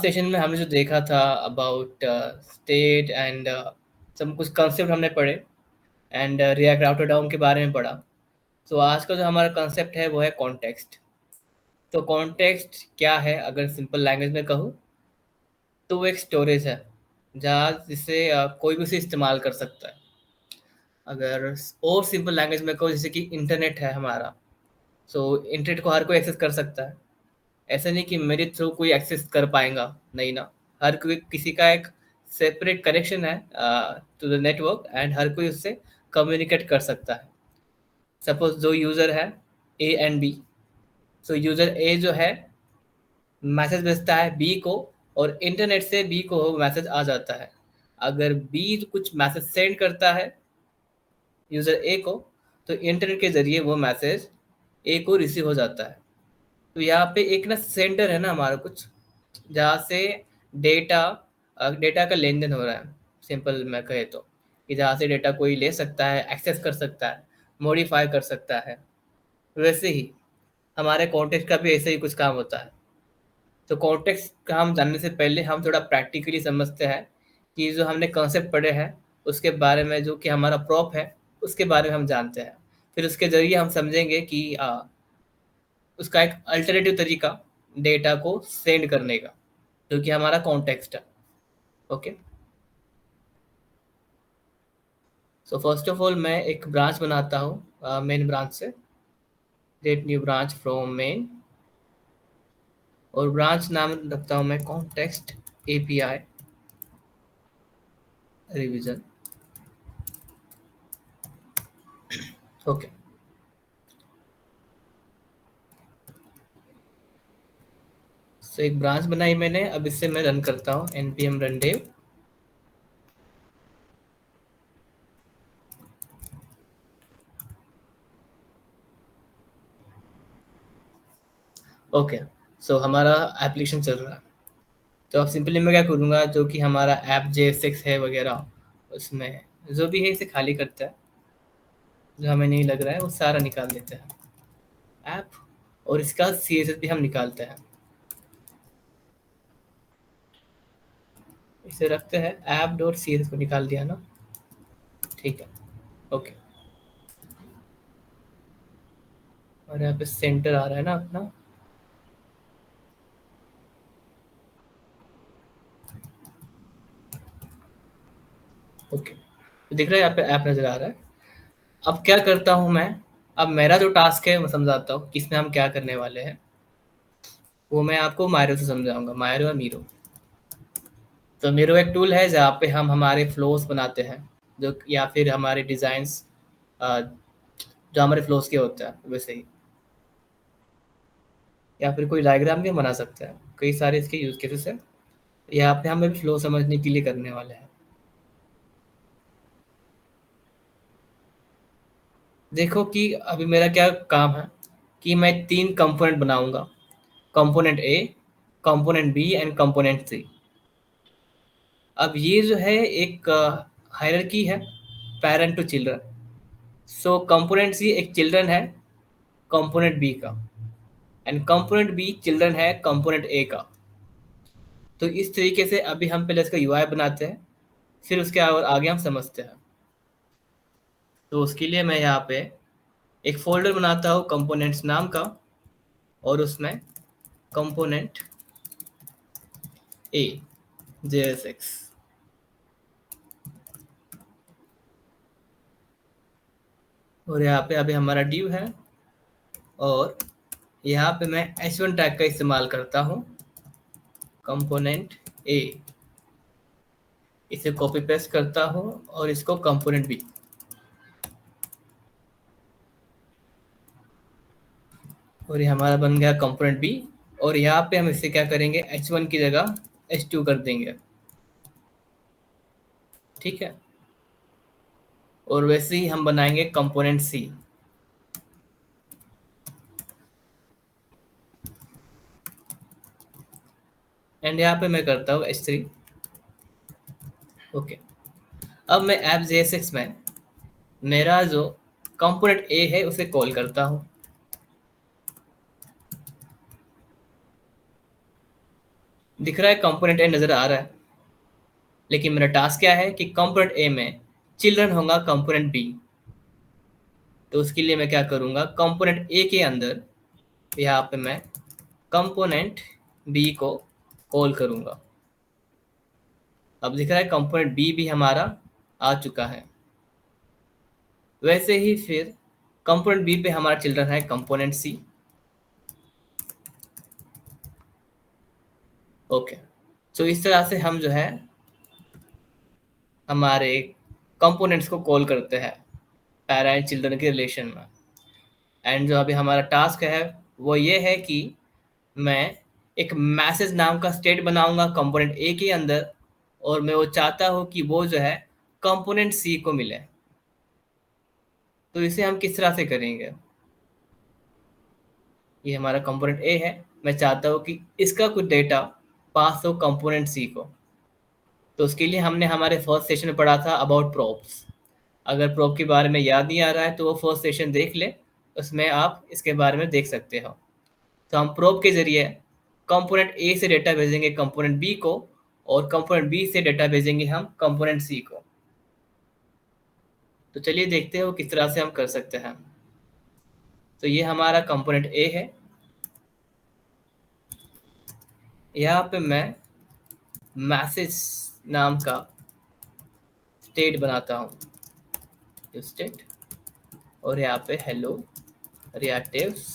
Session में हमने जो देखा था अबाउट स्टेट एंड सब कुछ कंसेप्ट हमने पढ़े एंड रिएक्ट राउटर डाउन के बारे में पढ़ा। तो आज का जो हमारा कंसेप्ट है वो है कॉन्टेक्स्ट। तो कॉन्टेक्स्ट क्या है अगर सिंपल लैंग्वेज में कहूँ तो वो एक स्टोरेज है जहाँ जिसे कोई भी उसे इस्तेमाल कर सकता है। अगर और सिंपल लैंग्वेज में कहूँ जैसे कि इंटरनेट है हमारा, सो इंटरनेट को हर कोई एक्सेस कर सकता है। ऐसा नहीं कि मेरे थ्रू कोई एक्सेस कर पाएगा, नहीं ना। हर कोई किसी का एक सेपरेट कनेक्शन है टू द नेटवर्क एंड हर कोई उससे कम्युनिकेट कर सकता है। सपोज जो यूज़र है A and B, so user A जो है मैसेज भेजता है बी को और इंटरनेट से बी को मैसेज आ जाता है। अगर बी कुछ मैसेज सेंड करता है यूज़र ए को तो इंटरनेट के ज़रिए वो मैसेज ए को रिसीव हो जाता है। तो यहाँ पे एक ना सेंटर है ना हमारा कुछ, जहाँ से डेटा डेटा का लेन देन हो रहा है। सिंपल मैं कहे तो कि जहाँ से डेटा कोई ले सकता है, एक्सेस कर सकता है, मॉडिफाई कर सकता है। वैसे ही हमारे कॉन्टेक्स्ट का भी ऐसे ही कुछ काम होता है। तो कॉन्टेक्स्ट का हम जानने से पहले हम थोड़ा प्रैक्टिकली समझते हैं कि जो हमने कॉन्सेप्ट पढ़े हैं उसके बारे में, जो कि हमारा प्रॉप है उसके बारे में हम जानते हैं। फिर उसके ज़रिए हम समझेंगे कि उसका एक अल्टरनेटिव तरीका डेटा को सेंड करने का, जो कि हमारा कॉन्टेक्स्ट है। Okay, so first of all मैं एक ब्रांच बनाता हूँ मेन ब्रांच से। Create new branch from main और ब्रांच नाम रखता हूँ मैं कॉन्टेक्स्ट एपीआई रिवीजन। ओके, सो एक ब्रांच बनाई मैंने। अब इससे मैं रन करता हूँ npm run dev। ओके, सो हमारा एप्लीकेशन चल रहा है। तो अब सिंपली मैं क्या करूँगा, जो कि हमारा ऐप JS6 है वगैरह, उसमें जो भी है इसे खाली करता है। जो हमें नहीं लग रहा है वो सारा निकाल देते हैं ऐप, और इसका CSS भी हम निकालते हैं। इसे रखते हैं ऐप डॉट CSS को निकाल दिया ना, ठीक है। ओके, और यहाँ पे सेंटर आ रहा है ना अपना। ओके, तो दिख रहा है यहाँ पे ऐप नज़र आ रहा है। अब क्या करता हूँ मैं, अब मेरा जो टास्क है मैं समझाता हूँ कि इसमें हम क्या करने वाले हैं। वो मैं आपको मायरो से समझाऊंगा, मायरो और मीरो। तो मीरो एक टूल है जहाँ पे हम हमारे फ्लोस बनाते हैं, जो या फिर हमारे डिज़ाइंस जो हमारे फ्लोस के होते हैं वैसे ही, या फिर कोई डायग्राम भी हम बना सकते हैं। कई सारे इसके यूज केसेस हैं। यहाँ पे हम अभी फ्लो समझने के लिए करने वाले हैं। देखो कि अभी मेरा क्या काम है कि मैं 3 कंपोनेंट बनाऊंगा, component A, component B and component C. अब ये जो है एक हायरार्की है, parent to children. So component C एक चिल्ड्रन है कंपोनेंट बी का, एंड कंपोनेंट बी चिल्ड्रन है कंपोनेंट ए का। तो इस तरीके से अभी हम पहले इसका यूआई बनाते हैं, फिर उसके और आगे हम समझते हैं। तो उसके लिए मैं यहाँ पे एक फ़ोल्डर बनाता हूँ कंपोनेंट्स नाम का, और उसमें कंपोनेंट ए JSX, और यहाँ पे अभी हमारा ड्यू है। और यहाँ पे मैं H1 टैग का इस्तेमाल करता हूँ, कंपोनेंट ए। इसे कॉपी पेस्ट करता हूँ और इसको कंपोनेंट बी, और ये हमारा बन गया कंपोनेंट बी। और यहाँ पे हम इसे क्या करेंगे, H1 की जगह H2 कर देंगे, ठीक है। और वैसे ही हम बनाएंगे कंपोनेंट सी, एंड यहाँ पे मैं करता हूँ H3। ओके, अब मैं ऐप JSX में मेरा जो कंपोनेंट ए है उसे कॉल करता हूँ। दिख रहा है कंपोनेंट ए नज़र आ रहा है, लेकिन मेरा टास्क क्या है कि कंपोनेंट ए में चिल्ड्रन होगा कंपोनेंट बी। तो उसके लिए मैं क्या करूँगा, कंपोनेंट ए के अंदर यहाँ पे मैं कंपोनेंट बी को कॉल करूँगा। अब दिख रहा है कंपोनेंट बी भी हमारा आ चुका है। वैसे ही फिर कंपोनेंट बी पे हमारा चिल्ड्रन है कंपोनेंट सी। ओके, तो इस तरह से हम जो है हमारे कंपोनेंट्स को कॉल करते हैं पेरेंट चिल्ड्रन के रिलेशन में। एंड जो अभी हमारा टास्क है वो ये है कि मैं एक मैसेज नाम का स्टेट बनाऊंगा कंपोनेंट ए के अंदर, और मैं वो चाहता हूँ कि वो जो है कंपोनेंट सी को मिले। तो इसे हम किस तरह से करेंगे, ये हमारा कंपोनेंट ए है, मैं चाहता हूँ कि इसका कुछ डेटा पास हो कंपोनेंट सी को। तो उसके लिए हमने हमारे फर्स्ट सेशन में पढ़ा था अबाउट प्रॉप्स। अगर प्रॉप के बारे में याद नहीं आ रहा है तो वो फर्स्ट सेशन देख ले, उसमें आप इसके बारे में देख सकते हो। तो हम प्रॉप के जरिए कंपोनेंट ए से डेटा भेजेंगे कंपोनेंट बी को, और कंपोनेंट बी से डेटा भेजेंगे हम कंपोनेंट सी को। तो चलिए देखते हो किस तरह से हम कर सकते हैं। तो ये हमारा कंपोनेंट ए है। यहाँ पे मैं मैसेज नाम का स्टेट बनाता हूँ, स्टेट, और यहाँ पे हेलो रिएक्टिव्स।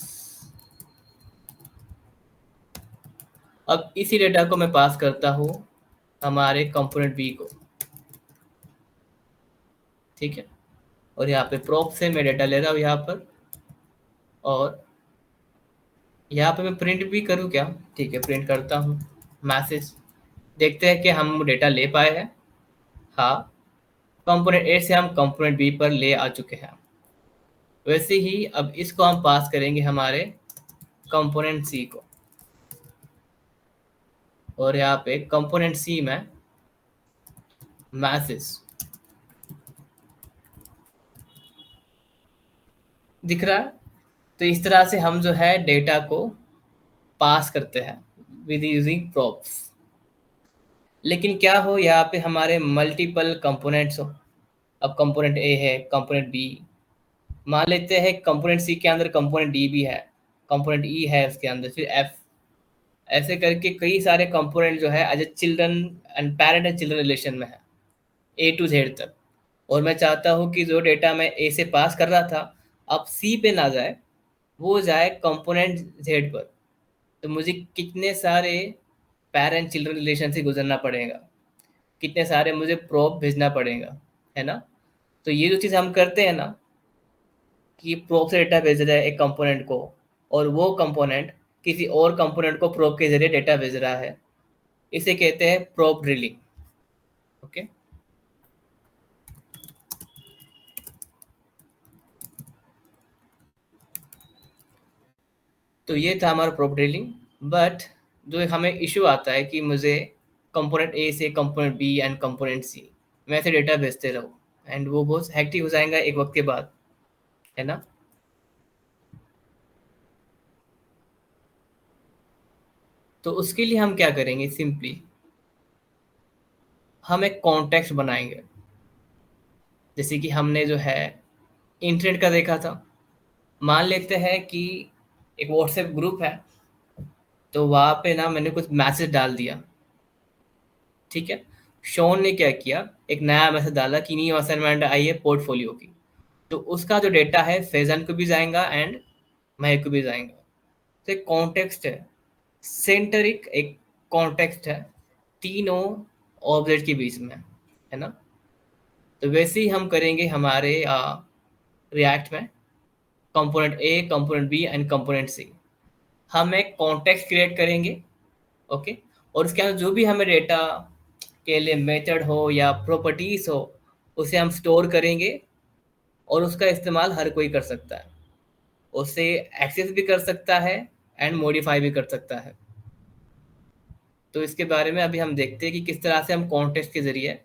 अब इसी डेटा को मैं पास करता हूँ हमारे कंपोनेंट बी को, ठीक है। और यहाँ पे प्रॉप से मैं डेटा ले रहा हूँ यहाँ पर, और यहाँ पे मैं प्रिंट भी करूँ क्या, ठीक है, प्रिंट करता हूँ मैसेज। देखते हैं कि हम डेटा ले पाए हैं। हाँ, कंपोनेंट ए से हम कंपोनेंट बी पर ले आ चुके हैं। वैसे ही अब इसको हम पास करेंगे हमारे कंपोनेंट सी को, और यहाँ पे कंपोनेंट सी में मैसेज दिख रहा है। तो इस तरह से हम जो है डेटा को पास करते हैं विद यूजिंग प्रॉप्स। लेकिन क्या हो यहाँ पे हमारे मल्टीपल कंपोनेंट्स हो। अब कंपोनेंट ए है, कंपोनेंट बी, मान लेते हैं कंपोनेंट सी के अंदर कंपोनेंट डी भी है, कंपोनेंट ई है उसके अंदर, फिर एफ, ऐसे करके कई सारे कंपोनेंट जो है as a children and parent and children relation में है, ए टू जेड तक। और मैं चाहता हूँ कि जो डेटा मैं ए से पास कर रहा था अब सी पे ना जाए, वो जाए कंपोनेंट जेड पर। तो मुझे कितने सारे पेरेंट चिल्ड्रन रिलेशन से गुजरना पड़ेगा, कितने सारे मुझे प्रोब भेजना पड़ेगा, है ना। तो ये जो चीज़ हम करते हैं ना, कि प्रोब से डेटा भेज रहा है एक कंपोनेंट को, और वो कंपोनेंट किसी और कंपोनेंट को प्रोब के जरिए डेटा भेज रहा है, इसे कहते हैं प्रोब ड्रिलिंग। ओके, तो ये था हमारा प्रोब ड्रिलिंग। बट जो एक हमें इशू आता है कि मुझे कंपोनेंट ए से component B and component C मैं ऐसे डेटा भेजते रहूँ, एंड वो बहुत हेक्टिक हो जाएगा एक वक्त के बाद, है ना। तो उसके लिए हम क्या करेंगे, सिंपली हम एक कॉन्टेक्स्ट बनाएंगे। जैसे कि हमने जो है इंटरनेट का देखा था, मान लेते हैं कि एक व्हाट्सएप ग्रुप है, तो वहाँ पे ना मैंने कुछ मैसेज डाल दिया, ठीक है। शॉन ने क्या किया, एक नया मैसेज डाला कि न्यू असाइनमेंट आई है पोर्टफोलियो की। तो उसका जो डेटा है फैजन को भी जाएगा एंड महक को भी जाएगा। तो एक कॉन्टेक्स्ट है, सेंटरिक एक कॉन्टेक्स्ट है तीनों ऑब्जेक्ट के बीच में, है ना। तो वैसे ही हम करेंगे हमारे रिएक्ट में, component A, component B and component C. हम एक कॉन्टेक्स्ट क्रिएट करेंगे, ओके। और उसके अंदर जो भी हमें डेटा के लिए मेथड हो या प्रॉपर्टीज हो, उसे हम स्टोर करेंगे, और उसका इस्तेमाल हर कोई कर सकता है, उसे एक्सेस भी कर सकता है एंड मॉडिफाई भी कर सकता है। तो इसके बारे में अभी हम देखते हैं कि किस तरह से हम कॉन्टेक्स्ट के जरिए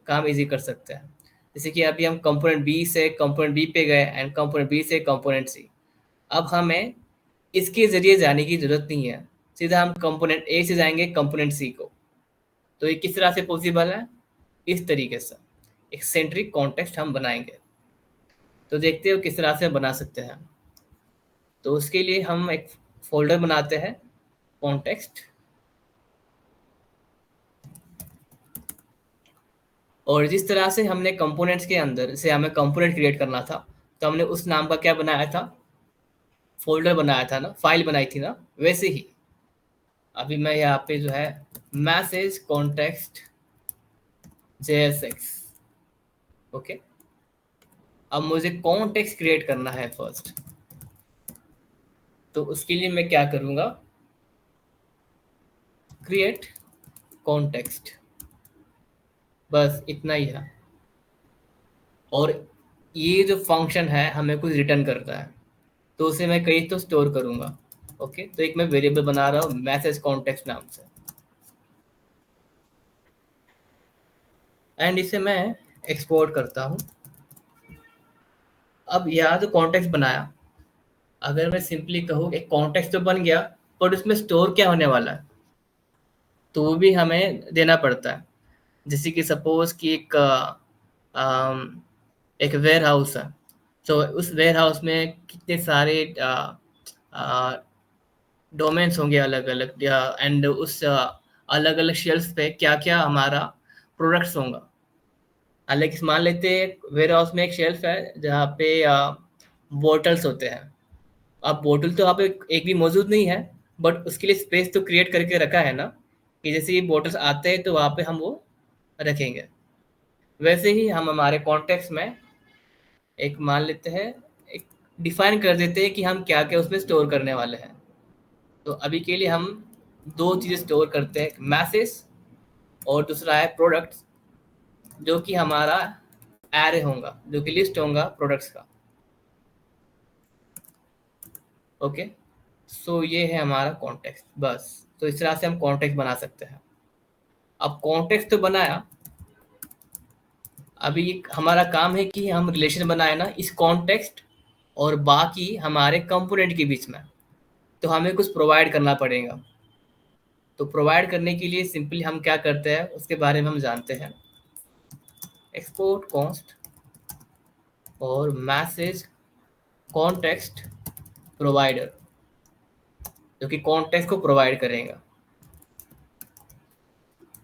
काम इजी कर सकते हैं। जैसे कि अभी हम कंपोनेंट बी से कंपोनेंट बी पे गए एंड कंपोनेंट बी से कंपोनेंट सी। अब हमें इसके ज़रिए जाने की ज़रूरत नहीं है, सीधा हम कंपोनेंट ए से जाएंगे कंपोनेंट सी को। तो ये किस तरह से पॉसिबल है? इस तरीके से एक सेंट्रिक कॉन्टेक्स्ट हम बनाएंगे। तो देखते हो किस तरह से बना सकते हैं। तो उसके लिए हम एक फोल्डर बनाते हैं कॉन्टेक्स्ट, और जिस तरह से हमने कंपोनेंट्स के अंदर से हमें कंपोनेंट क्रिएट करना था, तो हमने उस नाम का क्या बनाया था, फोल्डर बनाया था ना, फाइल बनाई थी ना, वैसे ही अभी मैं यहाँ पे जो है मैसेज कॉन्टेक्स्ट JSX। ओके, अब मुझे कॉन्टेक्स्ट क्रिएट करना है फर्स्ट। तो उसके लिए मैं क्या करूँगा, क्रिएट कॉन्टेक्स्ट, बस इतना ही है। और ये जो फंक्शन है हमें कुछ रिटर्न करता है, तो उसे मैं कहीं तो स्टोर करूँगा। ओके, तो एक मैं वेरिएबल बना रहा हूँ मैसेज कॉन्टेक्स्ट नाम से, एंड इसे मैं एक्सपोर्ट करता हूँ। अब यहाँ जो कॉन्टेक्स्ट बनाया, अगर मैं सिंपली कहूँ एक कॉन्टेक्स्ट तो बन गया, पर उसमें स्टोर क्या होने वाला है, तो वो भी हमें देना पड़ता है। जैसे कि सपोज कि एक वेयर हाउस है, तो उस वेयर हाउस में कितने सारे डोमेन्स होंगे अलग अलग, एंड उस अलग अलग शेल्फ पे क्या क्या हमारा प्रोडक्ट्स होगा। हालांकि मान लेते हैं वेयर हाउस में एक शेल्फ है जहाँ पे बोटल्स होते हैं। अब बोतल तो वहाँ पे एक भी मौजूद नहीं है, बट उसके लिए स्पेस तो क्रिएट करके रखा है ना, कि जैसे ये बोटल्स आते हैं तो वहाँ पे हम वो रखेंगे। वैसे ही हम हमारे कॉन्टेक्स्ट में एक मान लेते हैं, एक डिफाइन कर देते हैं कि हम क्या क्या उसमें स्टोर करने वाले हैं। तो अभी के लिए हम दो चीज़ें स्टोर करते हैं, मैसेज और दूसरा है प्रोडक्ट्स, जो कि हमारा एरे होगा, जो कि लिस्ट होगा प्रोडक्ट्स का। ओके, सो ये है हमारा कॉन्टेक्स्ट, बस। तो इस तरह से हम कॉन्टेक्स्ट बना सकते हैं। अब कॉन्टेक्स्ट तो बनाया, अभी हमारा काम है कि हम रिलेशन बनाए ना इस कॉन्टेक्स्ट और बाकी हमारे कंपोनेंट के बीच में। तो हमें कुछ प्रोवाइड करना पड़ेगा। तो प्रोवाइड करने के लिए सिंपली हम क्या करते हैं उसके बारे में हम जानते हैं, एक्सपोर्ट कॉन्स्ट और मैसेज कॉन्टेक्स्ट प्रोवाइडर, जो कि कॉन्टेक्स्ट को प्रोवाइड करेगा।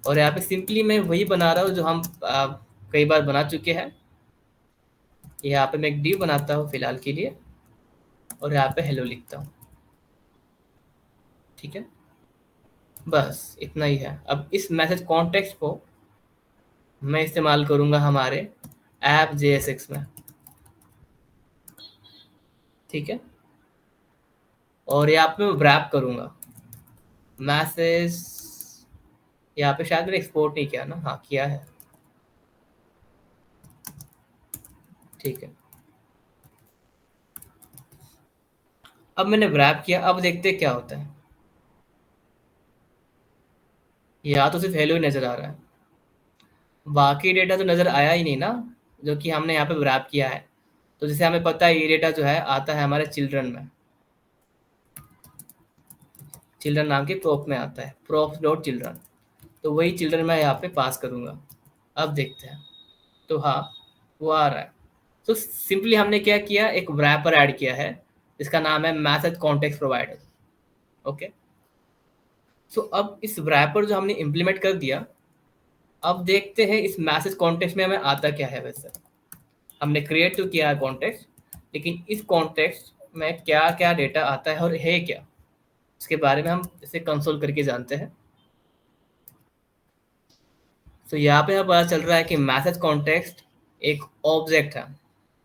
और यहाँ पे सिंपली मैं वही बना रहा हूँ जो हम कई बार बना चुके हैं। यहाँ पे मैं एक div बनाता हूँ फिलहाल के लिए, और यहाँ पे हेलो लिखता हूँ। ठीक है, बस इतना ही है। अब इस मैसेज कॉन्टेक्स्ट को मैं इस्तेमाल करूँगा हमारे ऐप JSX में। ठीक है, और यहाँ पे मैं रैप करूँगा मैसेज। यहाँ पे शायद मैंने एक्सपोर्ट नहीं किया ना, हाँ किया है। ठीक है, अब मैंने रैप किया, अब देखते हैं क्या होता है। यहाँ तो सिर्फ हेलो ही नज़र आ रहा है, बाकी डेटा तो नज़र आया ही नहीं ना, जो कि हमने यहाँ पे रैप किया है। तो जैसे हमें पता है ये डेटा जो है आता है हमारे चिल्ड्रन में, चिल्ड्रन नाम के प्रोप में आता है, प्रोप डॉट चिल्ड्रन। तो वही चिल्ड्रन मैं यहाँ पे पास करूँगा। अब देखते हैं, तो हाँ वो आ रहा है। तो सिंपली हमने क्या किया, एक रैपर ऐड किया है जिसका नाम है मैसेज कॉन्टेक्स्ट प्रोवाइडर। ओके, सो अब इस रैपर जो हमने इम्प्लीमेंट कर दिया, अब देखते हैं इस मैसेज कॉन्टेक्स्ट में हमें आता क्या है। वैसे हमने क्रिएट तो किया है कॉन्टेक्स्ट, लेकिन इस कॉन्टेक्स्ट में क्या क्या डेटा आता है और है क्या, इसके बारे में हम इसे कंसोल करके जानते हैं। तो यहाँ पे हमें पता चल रहा है कि मैसेज कॉन्टेक्स्ट एक ऑब्जेक्ट है।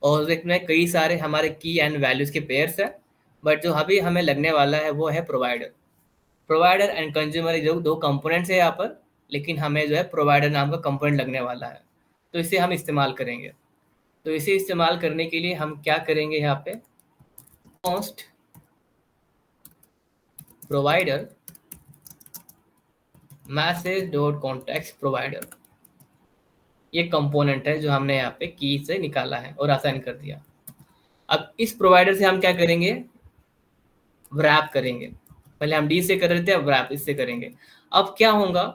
ऑब्जेक्ट में कई सारे हमारे की एंड वैल्यूज के पेयर्स है, बट जो अभी हमें लगने वाला है वो है प्रोवाइडर। प्रोवाइडर एंड कंज्यूमर जो दो कंपोनेंट्स है यहाँ पर, लेकिन हमें जो है प्रोवाइडर नाम का कंपोनेंट लगने वाला है। तो इसे हम इस्तेमाल करेंगे। तो इसे इस्तेमाल करने के लिए हम क्या करेंगे, यहाँ पे const provider message dot context provider, ये कंपोनेंट है जो हमने यहाँ पे की से निकाला है और असाइन कर दिया। अब इस प्रोवाइडर से हम क्या करेंगे, रैप करेंगे। पहले हम डी से कर रहे थे, अब रैप इससे करेंगे। अब क्या होगा,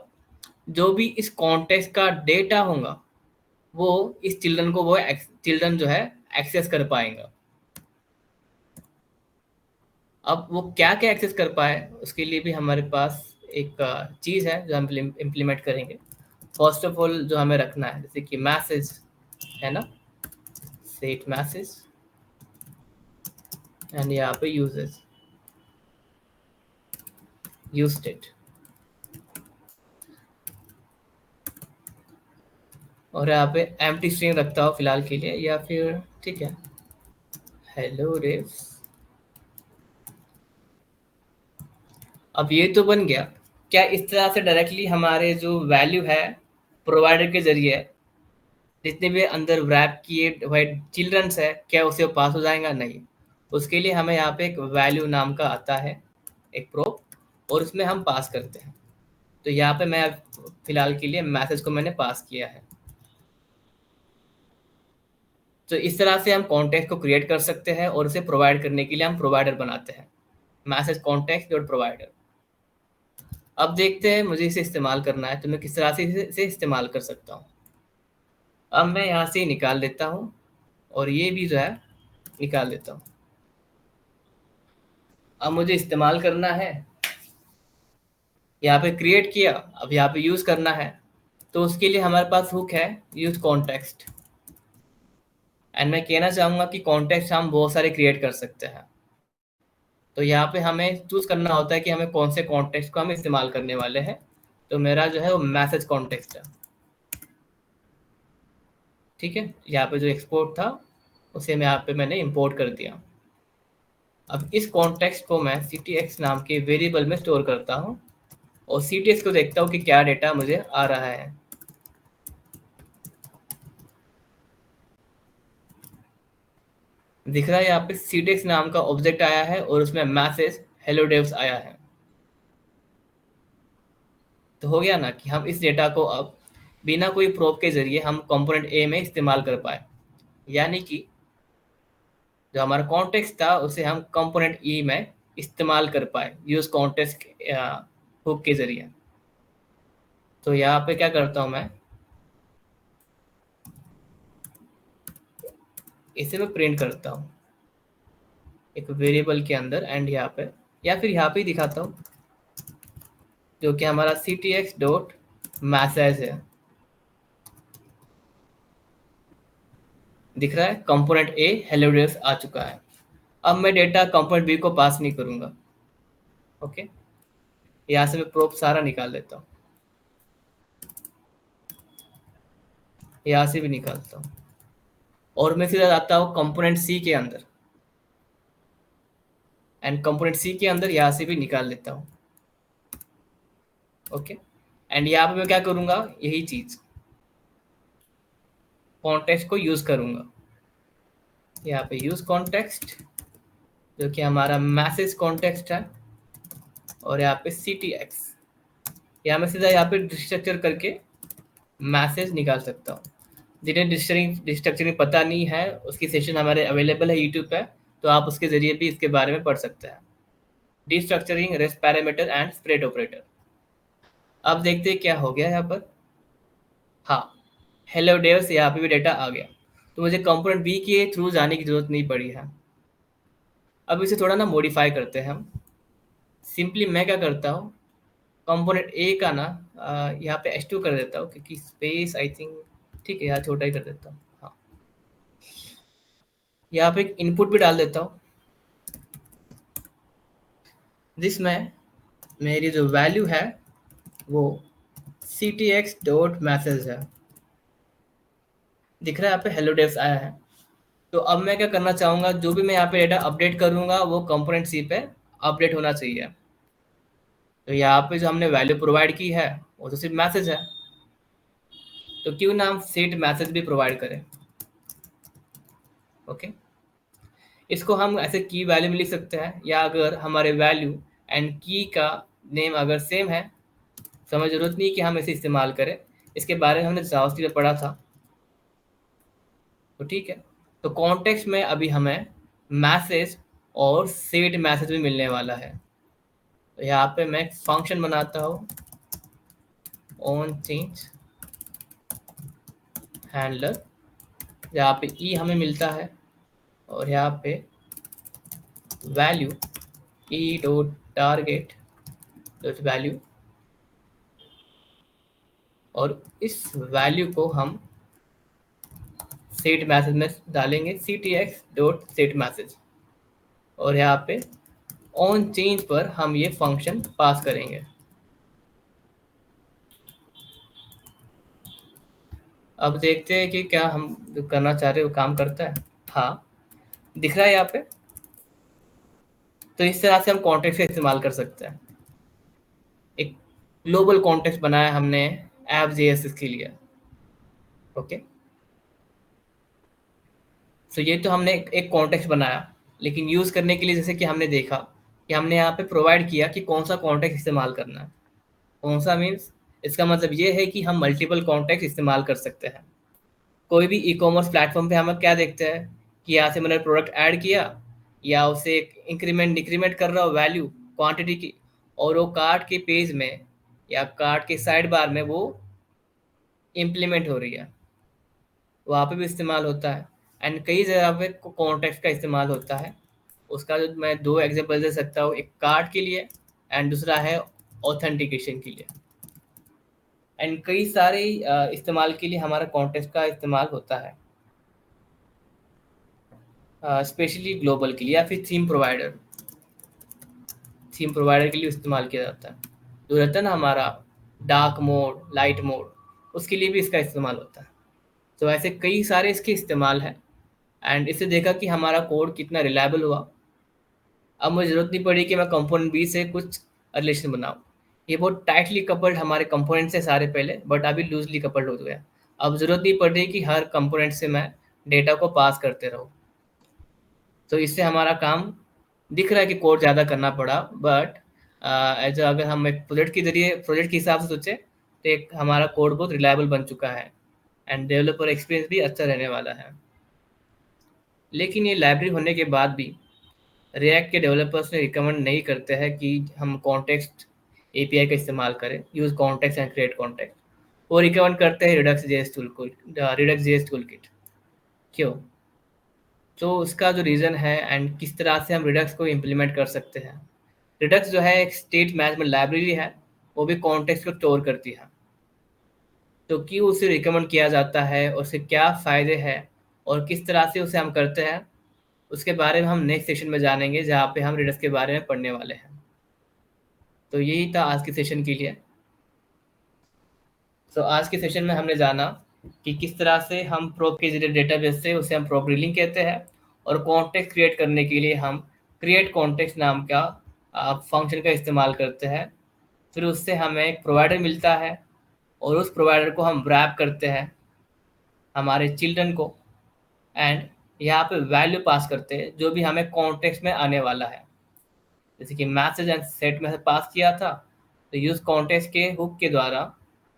जो भी इस कॉन्टेक्स्ट का डेटा होगा वो इस चिल्ड्रन को वो चिल्ड्रन जो है एक्सेस कर पाएगा। अब वो क्या क्या एक्सेस कर पाए उसके लिए भी हमारे पास एक चीज़ है जो हम इम्प्लीमेंट करेंगे। फर्स्ट ऑफ ऑल जो हमें रखना है, जैसे कि मैसेज है ना, सेट मैसेज एंड यहाँ पे यूजेस यूज स्टेट, और यहाँ पे एम्प्टी स्ट्रिंग रखता हूँ फिलहाल के लिए, या फिर ठीक है हेलो रेव्स। अब ये तो बन गया। क्या इस तरह से डायरेक्टली हमारे जो वैल्यू है प्रोवाइडर के जरिए जितने भी अंदर रैप किए हुए चिल्ड्रंस है, क्या उसे पास हो जाएगा? नहीं। उसके लिए हमें यहाँ पे एक वैल्यू नाम का आता है, एक प्रोप, और उसमें हम पास करते हैं। तो यहाँ पे मैं फिलहाल के लिए मैसेज को मैंने पास किया है। तो इस तरह से हम कॉन्टेक्स्ट को क्रिएट कर सकते हैं और उसे प्रोवाइड करने के लिए हम प्रोवाइडर बनाते हैं, मैसेज कॉन्टेक्स्ट डॉट प्रोवाइडर। अब देखते हैं मुझे इसे इस्तेमाल करना है तो मैं किस तरह से इसे इस्तेमाल कर सकता हूँ। अब मैं यहाँ से निकाल देता हूँ और ये भी जो है निकाल देता हूँ। अब मुझे इस्तेमाल करना है, यहाँ पे क्रिएट किया, अब यहाँ पे यूज़ करना है। तो उसके लिए हमारे पास हुक है यूज कॉन्टेक्स्ट, एंड मैं कहना चाहूँगा कि कॉन्टेक्स्ट हम बहुत सारे क्रिएट कर सकते हैं। तो यहाँ पे हमें चूज़ करना होता है कि हमें कौन से कॉन्टेक्स्ट को हम इस्तेमाल करने वाले हैं। तो मेरा जो है वो मैसेज कॉन्टेक्स्ट है, ठीक है। यहाँ पे जो एक्सपोर्ट था उसे मैं यहाँ पे मैंने इंपोर्ट कर दिया। अब इस कॉन्टेक्स्ट को मैं ctx नाम के वेरिएबल में स्टोर करता हूँ और ctx को देखता हूँ कि क्या डेटा मुझे आ रहा है। दिख रहा है यहाँ पे ctx नाम का ऑब्जेक्ट आया है और उसमें मैसेज हेलो डेव्स आया है। तो हो गया ना कि हम इस डेटा को अब बिना कोई प्रोब के जरिए हम कंपोनेंट ए में इस्तेमाल कर पाए, यानी कि जो हमारा कॉन्टेक्स्ट था उसे हम कंपोनेंट ई में इस्तेमाल कर पाए यूज कॉन्टेक्स्ट हुक के जरिए। तो यहाँ पे क्या करता हूँ मैं, इसे मैं प्रिंट करता हूँ एक वेरिएबल के अंदर, एंड यहाँ पे या फिर यहाँ पे ही दिखाता हूँ, जो कि हमारा ctx डॉट मैसेज है। दिख रहा है कंपोनेंट ए हेलो डेव्स आ चुका है। अब मैं डेटा कंपोनेंट बी को पास नहीं करूंगा। ओके, यहाँ से मैं प्रोब सारा निकाल देता हूँ, यहाँ से भी निकालता हूँ, और मैं सीधा जाता हूँ कंपोनेंट सी के अंदर, एंड कंपोनेंट सी के अंदर यहाँ से भी निकाल लेता हूँ। ओके, एंड यहाँ पे मैं क्या करूँगा, यही चीज़ कॉन्टेक्स्ट को यूज़ करूँगा। यहाँ पे यूज़ कॉन्टेक्स्ट जो कि हमारा मैसेज कॉन्टेक्स्ट है, और यहाँ पे ctx, यहाँ मैं सीधा यहाँ पे डिस्ट्रक्चर करके मैसेज निकाल सकता हूँ। जिन्हें डिस्ट्रक्चरिंग पता नहीं है उसकी सेशन हमारे अवेलेबल है यूट्यूब पे, तो आप उसके जरिए भी इसके बारे में पढ़ सकते हैं। Destructuring, rest parameter and spread operator. अब देखते हैं क्या हो गया यहाँ पर। हाँ, हेलो डेव से यहाँ पे भी डेटा आ गया, तो मुझे कंपोनेंट बी के थ्रू जाने की जरूरत नहीं पड़ी है। अब इसे थोड़ा ना मॉडिफाई करते हैं हम। सिंपली मैं क्या करता हूँ, कंपोनेंट ए का ना यहाँ पे h2 कर देता हूँ, क्योंकि स्पेस आई थिंक ठीक है, यहाँ छोटा ही कर देता हूँ। हाँ, यहाँ पे एक इनपुट भी डाल देता हूँ जिसमें मेरी जो वैल्यू है वो ctx डॉट मैसेज है। दिख रहा है यहाँ पे हेलो डेव्स आया है। तो अब मैं क्या करना चाहूँगा, जो भी मैं यहाँ पे डेटा अपडेट करूँगा वो कंपोनेंट सी पे अपडेट होना चाहिए। तो यहाँ पे जो हमने वैल्यू प्रोवाइड की है वो तो सिर्फ मैसेज है, तो क्यों ना हम सेट मैसेज भी प्रोवाइड करें। ओके, इसको हम ऐसे की वैल्यू में लिख सकते हैं, या अगर हमारे वैल्यू एंड की का नेम अगर सेम है तो हमें ज़रूरत नहीं कि हम इसे इस्तेमाल करें। इसके बारे में हमने जावास्क्रिप्ट में पढ़ा था, तो ठीक है। तो कॉन्टेक्स्ट में अभी हमें मैसेज और सेट मैसेज भी मिलने वाला है। तो यहाँ पे मैं फंक्शन बनाता हूँ ऑन चेंज हैंडलर, यहाँ पे ई हमें मिलता है और यहाँ पे value E dot target dot value, और इस वैल्यू को हम सेट मैसेज में डालेंगे ctx डॉट सेट मैसेज, और यहाँ पे ऑन चेंज पर हम ये फंक्शन पास करेंगे। अब देखते हैं कि क्या हम जो करना चाह रहे हैं वो काम करता है। हाँ, दिख रहा है यहाँ पे। तो इस तरह से हम कॉन्टेक्स्ट का इस्तेमाल कर सकते हैं। एक ग्लोबल कॉन्टेक्स्ट बनाया हमने ऐप जेएस के लिए। ओके, तो ये तो हमने एक कॉन्टेक्स्ट बनाया, लेकिन यूज़ करने के लिए जैसे कि हमने देखा कि हमने यहाँ पे प्रोवाइड किया कि कौन सा कॉन्टेक्स्ट इस्तेमाल करना है। कौन सा मीन्स इसका मतलब ये है कि हम मल्टीपल कॉन्टेक्स्ट इस्तेमाल कर सकते हैं। कोई भी ई कॉमर्स प्लेटफॉर्म पे हम क्या देखते हैं कि यहाँ से मैंने प्रोडक्ट ऐड किया या उसे इंक्रीमेंट डिक्रीमेंट कर रहा हो वैल्यू क्वांटिटी की, और वो कार्ट के पेज में या कार्ट के साइड बार में वो इम्प्लीमेंट हो रही है, वहाँ पे भी इस्तेमाल होता है। एंड कई जगह पे कॉन्टेक्स्ट का इस्तेमाल होता है। उसका जो मैं दो एग्जांपल दे सकता हूँ, एक कार्ट के लिए एंड दूसरा है ऑथेंटिकेशन के लिए। एंड कई सारे इस्तेमाल के लिए हमारा कॉन्टेक्स्ट का इस्तेमाल होता है, स्पेशली ग्लोबल के लिए या फिर थीम प्रोवाइडर के लिए इस्तेमाल किया जाता है। जो रहता है ना हमारा डार्क मोड लाइट मोड, उसके लिए भी इसका इस्तेमाल होता है। तो ऐसे कई सारे इसके इस्तेमाल हैं। एंड इससे देखा कि हमारा कोड कितना रिलायबल हुआ। अब मुझे ज़रूरत नहीं पड़ी कि मैं कंपोनेंट बी से कुछ रिलेशन बनाऊँ। ये बहुत टाइटली कपल्ड हमारे कंपोनेंट से सारे पहले, बट अभी लूजली कपल्ड हो गया। अब ज़रूरत नहीं पड़ रही कि हर कंपोनेंट से मैं डेटा को पास करते रहूँ। तो इससे हमारा काम दिख रहा है कि कोड ज़्यादा करना पड़ा, बट एज अगर हम एक प्रोजेक्ट के हिसाब से सोचें तो एक हमारा कोड बहुत रिलायबल बन चुका है एंड डेवलपर एक्सपीरियंस भी अच्छा रहने वाला है। लेकिन ये लाइब्रेरी होने के बाद भी रिएक्ट के डेवलपर्स ने रिकमेंड नहीं करते हैं कि हम कॉन्टेक्स्ट एपीआई का इस्तेमाल करें, use context and create context. वो रिकमेंड करते हैं रिडक्स जेएस टूल किट। क्यों? तो उसका जो रीज़न है एंड किस तरह से हम रिडक्स को इम्प्लीमेंट कर सकते हैं। रिडक्स जो है एक स्टेट मैनेजमेंट लाइब्रेरी है, वो भी कॉन्टेक्स्ट को स्टोर करती है। तो क्यों उसे रिकमेंड किया जाता है, उससे क्या फ़ायदे हैं और किस तरह से उसे हम करते हैं, उसके बारे में हम नेक्स्ट सेशन में जानेंगे, जहाँ पे हम रिडक्स के बारे में पढ़ने वाले हैं। तो यही था आज के सेशन के लिए। तो आज के सेशन में हमने जाना कि किस तरह से हम प्रोब के जरिए डेटाबेस से उसे हम प्रोब रीलिंग कहते हैं, और कॉन्टेक्स्ट क्रिएट करने के लिए हम क्रिएट कॉन्टेक्स्ट नाम का फंक्शन का इस्तेमाल करते हैं। फिर उससे हमें एक प्रोवाइडर मिलता है और उस प्रोवाइडर को हम रैप करते हैं हमारे चिल्ड्रन को, एंड यहाँ पे वैल्यू पास करते हैं जो भी हमें कॉन्टेक्स्ट में आने वाला है। जैसे कि मैसेज एंड सेट में पास किया था, तो यूज़ कॉन्टेक्स्ट के हुक के द्वारा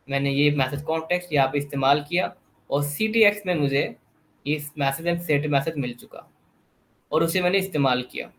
मैंने ये मैसेज कॉन्टेक्स्ट यहाँ पे इस्तेमाल किया, और ctx में मुझे इस मैसेज एंड सेट मैसेज मिल चुका और उसे मैंने इस्तेमाल किया।